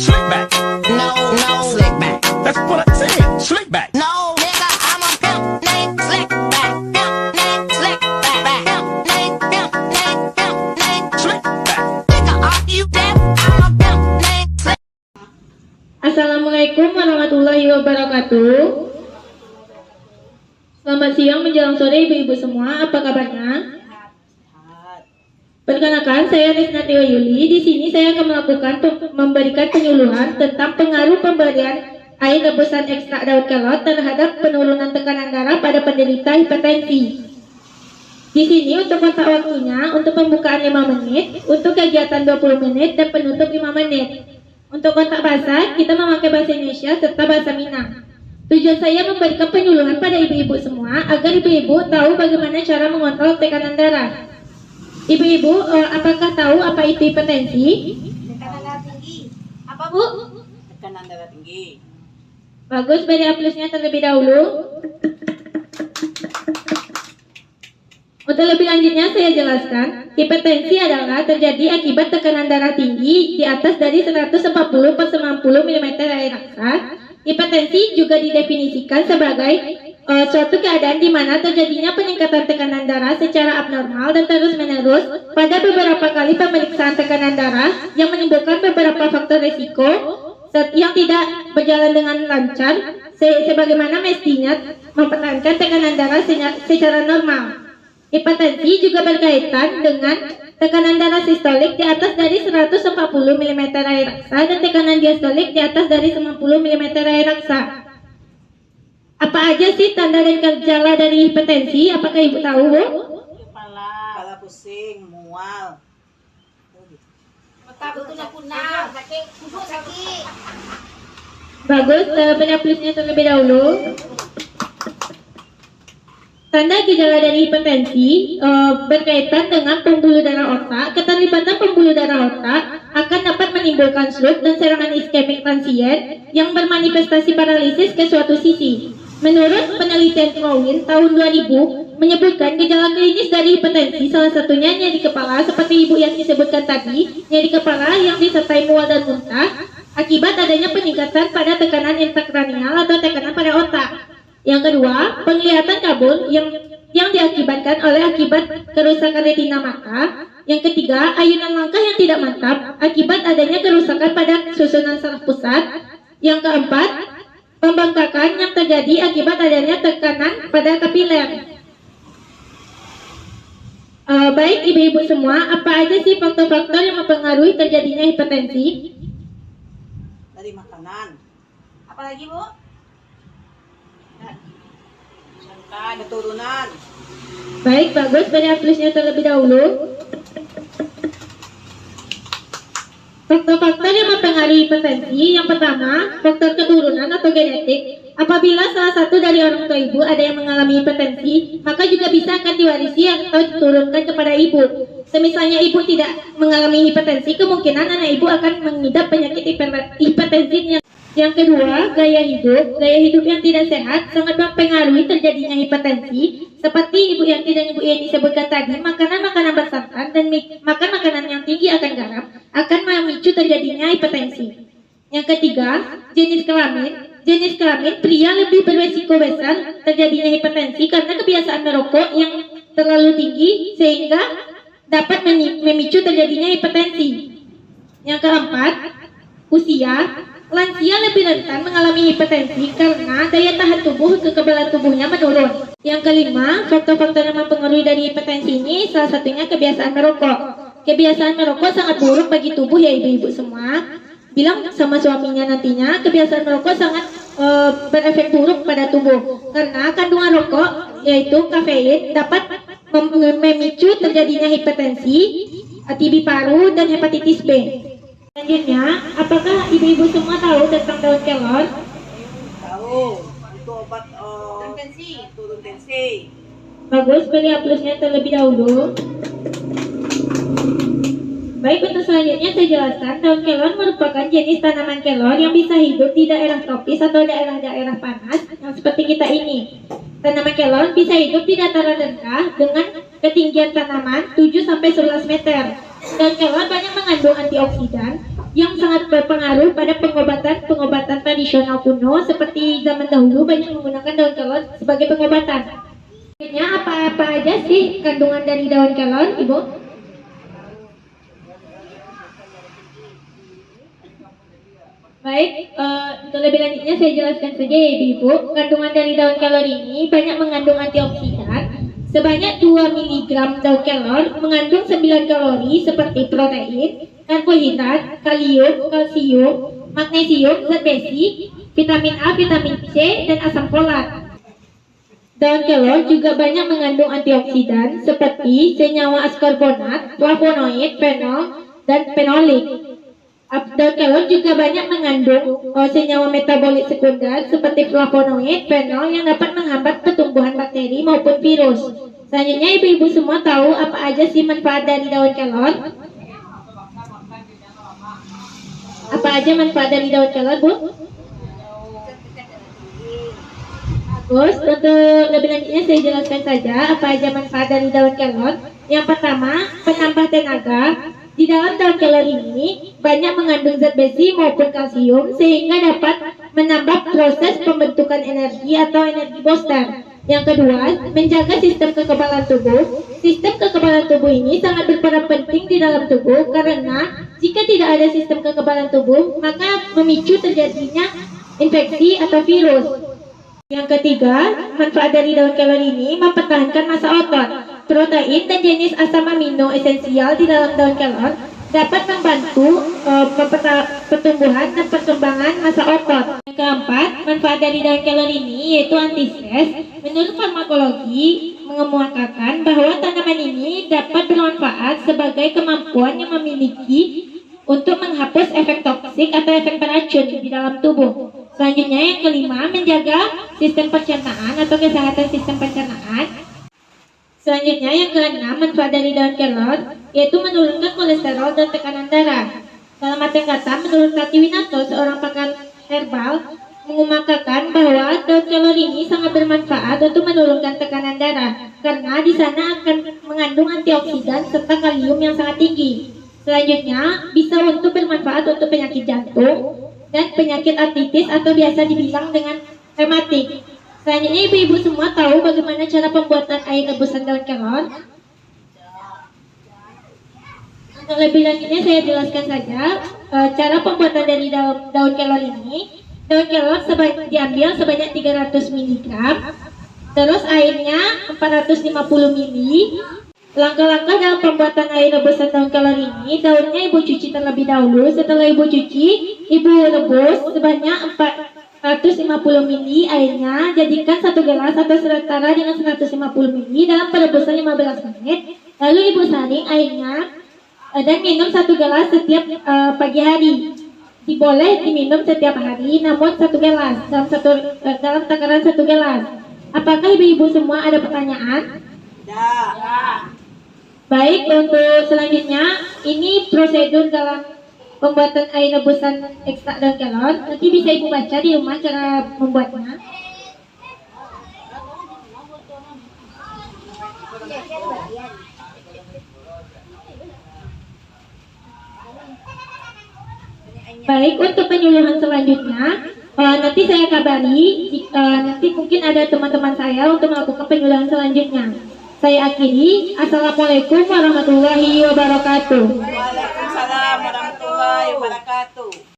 Slick back. No, no, slick back. That's what I said. Slick back. No, nigga, I'm a pimp named Slick back. Pimp named Slick back. Pimp named Slick back. Nigga, are you deaf? I'm a pimp named Slick. Assalamualaikum warahmatullahi wabarakatuh. Selamat siang menjelang sore ibu-ibu semua, apa kabarnya? Perkenalkan, saya Risna Tiwa Yuli. Di sini saya akan memberikan penyuluhan tentang pengaruh pemberian air rebusan ekstrak daun kelor terhadap penurunan tekanan darah pada penderita hipertensi. Di sini untuk kontak waktunya, untuk pembukaan 5 menit, untuk kegiatan 20 menit, dan penutup 5 menit. Untuk kontak bahasa, kita memakai bahasa Indonesia serta bahasa Minang. Tujuan saya memberikan penyuluhan pada ibu-ibu semua agar ibu-ibu tahu bagaimana cara mengontrol tekanan darah. Ibu-ibu, apakah tahu apa itu hipertensi? Tekanan darah tinggi. Apa, Bu? Tekanan darah tinggi. Bagus, beri aplusnya terlebih dahulu. Untuk lebih lanjutnya saya jelaskan, hipertensi adalah terjadi akibat tekanan darah tinggi di atas dari 140/90 mm air raksa. Hipertensi juga didefinisikan sebagai suatu keadaan di mana terjadinya peningkatan tekanan darah secara abnormal dan terus-menerus pada beberapa kali pemeriksaan tekanan darah yang menimbulkan beberapa faktor risiko yang tidak berjalan dengan lancar sebagaimana mestinya mempertahankan tekanan darah secara normal. Hipertensi juga berkaitan dengan tekanan darah sistolik di atas dari 140 mm air raksa dan tekanan diastolik di atas dari 90 mm air raksa. Apa aja sih tanda dan gejala dari hipertensi? Apakah ibu tahu, Bu? Kepala pusing, mual. Mata punah, sakit. Bagus, beri plusnya terlebih dahulu. Tanda gejala dari hipertensi berkaitan dengan pembuluh darah otak. Keterlibatan pembuluh darah otak akan dapat menimbulkan stroke dan serangan iskemik transient yang bermanifestasi paralisis ke suatu sisi. Menurut penelitian Crowin tahun 2000 menyebutkan gejala klinis dari hipertensi salah satunya nyeri kepala seperti ibu yang disebutkan tadi, nyeri kepala yang disertai mual dan muntah akibat adanya peningkatan pada tekanan intrakranial atau tekanan pada otak. Yang kedua, penglihatan kabur yang diakibatkan oleh akibat kerusakan retina mata. Yang ketiga, ayunan langkah yang tidak mantap akibat adanya kerusakan pada susunan saraf pusat. Yang keempat, pembengkakan yang terjadi akibat adanya tekanan pada kapiler. Baik ibu-ibu semua, apa aja sih faktor-faktor yang mempengaruhi terjadinya hipertensi? Dari makanan. Apalagi, Bu? Sangka keturunan. Baik, bagus, beri plusnya terlebih dahulu. Faktor-faktor yang mempengaruhi hipertensi, yang pertama, faktor keturunan atau genetik. Apabila salah satu dari orang tua ibu ada yang mengalami hipertensi, maka juga bisa akan diwarisi atau diturunkan kepada ibu. Semisalnya ibu tidak mengalami hipertensi, kemungkinan anak ibu akan mengidap penyakit hipertensi. Yang kedua, gaya hidup. Gaya hidup yang tidak sehat sangat mempengaruhi terjadinya hipertensi. Seperti ibu yang disebutkan tadi, makanan-makanan bersantan dan makan makanan yang tinggi akan garam akan memicu terjadinya hipertensi. Yang ketiga, jenis kelamin. Jenis kelamin pria lebih beresiko besar terjadinya hipertensi karena kebiasaan merokok yang terlalu tinggi sehingga dapat memicu terjadinya hipertensi. Yang keempat, usia. Lansia lebih rentan mengalami hipertensi karena daya tahan tubuh kekebalan tubuhnya menurun. Yang kelima, faktor-faktor yang mempengaruhi dari hipertensi ini salah satunya kebiasaan merokok. Kebiasaan merokok sangat buruk bagi tubuh ya ibu-ibu semua. Bilang sama suaminya nantinya, kebiasaan merokok sangat berefek buruk pada tubuh karena kandungan rokok yaitu kafein dapat memicu terjadinya hipertensi, TB paru dan hepatitis B. Selanjutnya, apakah ibu-ibu semua tahu tentang daun kelor? Tahu. Itu obat turun tensi. Bagus, beri plusnya terlebih dahulu. Baik, untuk selanjutnya saya jelaskan, daun kelor merupakan jenis tanaman kelor yang bisa hidup di daerah tropis atau daerah-daerah panas yang seperti kita ini. Tanaman kelor bisa hidup di dataran rendah dengan ketinggian tanaman 7-11 meter. Daun kelor banyak mengandung antioksidan yang sangat berpengaruh pada pengobatan tradisional kuno seperti zaman dahulu banyak menggunakan daun kelor sebagai pengobatan. Sebenarnya apa aja sih kandungan dari daun kelor, Ibu? Baik, untuk lebih lanjutnya saya jelaskan saja ya Ibu. Kandungan dari daun kelor ini banyak mengandung antioksidan. Sebanyak 2 mg daun kelor mengandung 9 kalori seperti protein, karbohidrat, kalium, kalsium, magnesium, zat besi, vitamin A, vitamin C, dan asam folat. Daun kelor juga banyak mengandung antioksidan seperti senyawa askorbonat, flavonoid, fenol, dan fenolik. Daun kelor juga banyak mengandung senyawa metabolit sekunder seperti flavonoid, fenol yang dapat menghambat pertumbuhan bakteri maupun virus. Selanjutnya ibu-ibu semua tahu apa aja sih manfaat dari daun kelor? Apa aja manfaat dari daun kelor, Bu? Bagus, untuk lebih lanjutnya saya jelaskan saja apa aja manfaat dari daun kelor. Yang pertama, penambah tenaga. Di dalam daun kelor ini banyak mengandung zat besi maupun kalsium sehingga dapat menambah proses pembentukan energi atau energi booster. Yang kedua, menjaga sistem kekebalan tubuh. Sistem kekebalan tubuh ini sangat berperan penting di dalam tubuh karena jika tidak ada sistem kekebalan tubuh maka memicu terjadinya infeksi atau virus. Yang ketiga, manfaat dari daun kelor ini mempertahankan massa otot. Protein dan jenis asam amino esensial di dalam daun kelor dapat membantu pertumbuhan dan perkembangan massa otot. Yang keempat, manfaat dari daun kelor ini yaitu anti-stres. Menurut farmakologi mengemukakan bahwa tanaman ini dapat bermanfaat sebagai kemampuan yang memiliki untuk menghapus efek toksik atau efek beracun di dalam tubuh. Selanjutnya yang kelima, menjaga sistem pencernaan atau kesehatan sistem pencernaan. Selanjutnya yang keenam, manfaat dari daun kelor yaitu menurunkan kolesterol dan tekanan darah. Dalam arti kata, menurut Tati Winato, seorang pakar herbal, mengemukakan bahwa daun kelor ini sangat bermanfaat untuk menurunkan tekanan darah karena di sana akan mengandung antioksidan serta kalium yang sangat tinggi. Selanjutnya, bisa untuk bermanfaat untuk penyakit jantung dan penyakit artritis atau biasa dibilang dengan rematik. Selanjutnya ibu-ibu semua tahu bagaimana cara pembuatan air rebusan daun kelor. Untuk lebih lanjutnya saya jelaskan saja cara pembuatan dari daun kelor ini. Daun kelor diambil sebanyak 300 mg. Terus airnya 450 ml. Langkah-langkah dalam pembuatan air rebusan daun kelor ini, daunnya ibu cuci terlebih dahulu. Setelah ibu cuci, ibu rebus sebanyak 450 ml airnya. Jadikan 1 gelas atau setara dengan 150 ml dalam perebusan 15 menit. Lalu ibu saring airnya dan minum 1 gelas setiap pagi hari. Boleh diminum setiap hari, namun 1 gelas dalam takaran 1 gelas. Apakah ibu-ibu semua ada pertanyaan? Ya. Baik, untuk selanjutnya ini prosedur dalam pembuatan air rebusan ekstrak daun kelor. Nanti bisa ibu baca di rumah cara membuatnya. Baik, untuk penyuluhan selanjutnya nanti saya kabari nanti mungkin ada teman-teman saya untuk melakukan penyuluhan selanjutnya. Saya akhiri. Assalamualaikum warahmatullahi wabarakatuh. Waalaikumsalam warahmatullahi wabarakatuh.